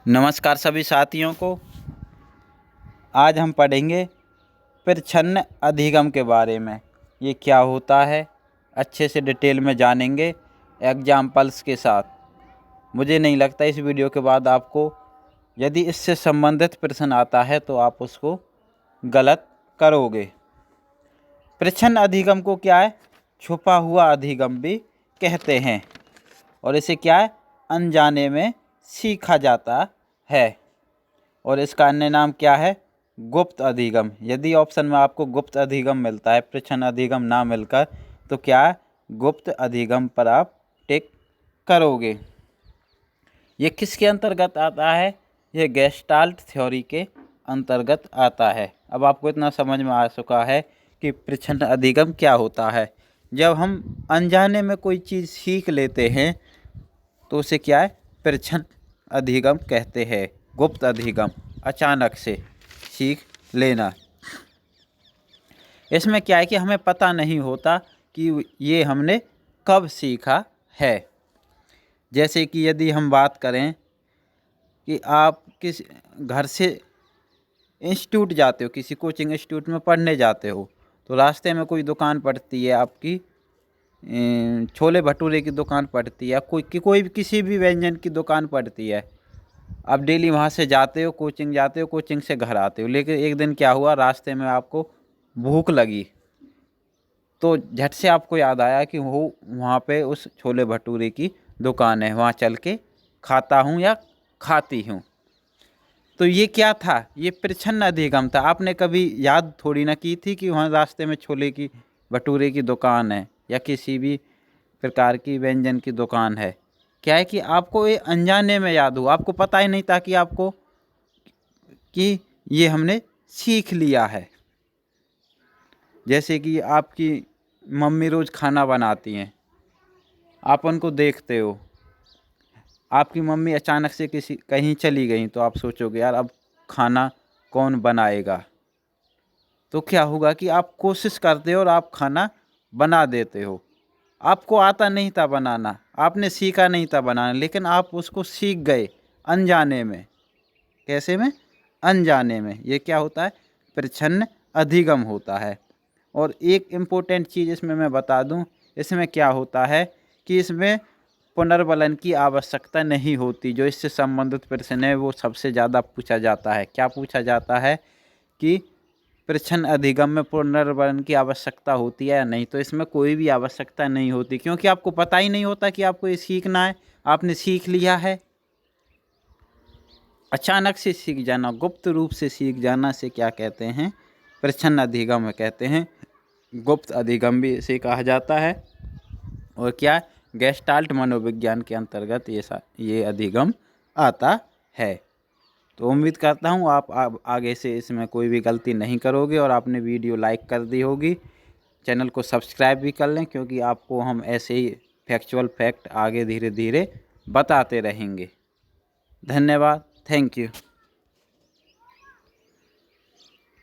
नमस्कार सभी साथियों को। आज हम पढ़ेंगे प्रच्छन्न अधिगम के बारे में। ये क्या होता है अच्छे से डिटेल में जानेंगे एग्जाम्पल्स के साथ। मुझे नहीं लगता इस वीडियो के बाद आपको यदि इससे संबंधित प्रश्न आता है तो आप उसको गलत करोगे। प्रच्छन्न अधिगम को क्या है, छुपा हुआ अधिगम भी कहते हैं और इसे क्या है, अनजाने में सीखा जाता है। और इसका अन्य नाम क्या है, गुप्त अधिगम। यदि ऑप्शन में आपको गुप्त अधिगम मिलता है, प्रच्छन्न अधिगम ना मिलकर, तो क्या है, गुप्त अधिगम पर आप टिक करोगे। ये किसके अंतर्गत आता है, यह गेस्टाल्ट थ्योरी के अंतर्गत आता है। अब आपको इतना समझ में आ चुका है कि प्रच्छन्न अधिगम क्या होता है। जब हम अनजाने में कोई चीज़ सीख लेते हैं तो उसे क्या है, प्रच्छन्न अधिगम कहते हैं। गुप्त अधिगम, अचानक से सीख लेना। इसमें क्या है कि हमें पता नहीं होता कि ये हमने कब सीखा है। जैसे कि यदि हम बात करें कि आप किस घर से इंस्टीट्यूट जाते हो, किसी कोचिंग इंस्टीट्यूट में पढ़ने जाते हो, तो रास्ते में कोई दुकान पड़ती है आपकी, छोले भटूरे की दुकान पड़ती है, कोई भी किसी भी व्यंजन की दुकान पड़ती है। आप डेली वहाँ से जाते हो, कोचिंग जाते हो, कोचिंग से घर आते हो। लेकिन एक दिन क्या हुआ, रास्ते में आपको भूख लगी, तो झट से आपको याद आया कि वो वहाँ पे उस छोले भटूरे की दुकान है, वहाँ चल के खाता हूँ या खाती हूँ। तो ये क्या था, ये प्रच्छन्न अधिगम था। आपने कभी याद थोड़ी ना की थी कि वहाँ रास्ते में छोले की भटूरे की दुकान है या किसी भी प्रकार की व्यंजन की दुकान है। क्या है कि आपको ये अनजाने में याद हुआ, आपको पता ही नहीं था कि आपको कि ये हमने सीख लिया है। जैसे कि आपकी मम्मी रोज़ खाना बनाती हैं, आप उनको देखते हो, आपकी मम्मी अचानक से किसी कहीं चली गई तो आप सोचोगे यार अब खाना कौन बनाएगा। तो क्या होगा कि आप कोशिश करते हो और आप खाना बना देते हो। आपको आता नहीं था बनाना, आपने सीखा नहीं था बनाना, लेकिन आप उसको सीख गए अनजाने में। कैसे में, अनजाने में। ये क्या होता है, प्रच्छन्न अधिगम होता है। और एक इम्पोर्टेंट चीज़ इसमें मैं बता दूं, इसमें क्या होता है कि इसमें पुनर्बलन की आवश्यकता नहीं होती। जो इससे संबंधित प्रश्न है वो सबसे ज़्यादा पूछा जाता है। क्या पूछा जाता है कि प्रच्छन्न अधिगम में पुनर्बलन की आवश्यकता होती है या नहीं। तो इसमें कोई भी आवश्यकता नहीं होती, क्योंकि आपको पता ही नहीं होता कि आपको ये सीखना है। आपने सीख लिया है। अचानक से सीख जाना, गुप्त रूप से सीख जाना से क्या कहते हैं, प्रच्छन्न अधिगम कहते हैं। गुप्त अधिगम भी इसे कहा जाता है। और क्या, गेस्टाल्ट मनोविज्ञान के अंतर्गत ये अधिगम आता है। तो उम्मीद करता हूँ आप आगे से इसमें कोई भी गलती नहीं करोगे और आपने वीडियो लाइक कर दी होगी। चैनल को सब्सक्राइब भी कर लें, क्योंकि आपको हम ऐसे ही फैक्चुअल फैक्ट आगे धीरे धीरे बताते रहेंगे। धन्यवाद, थैंक यू।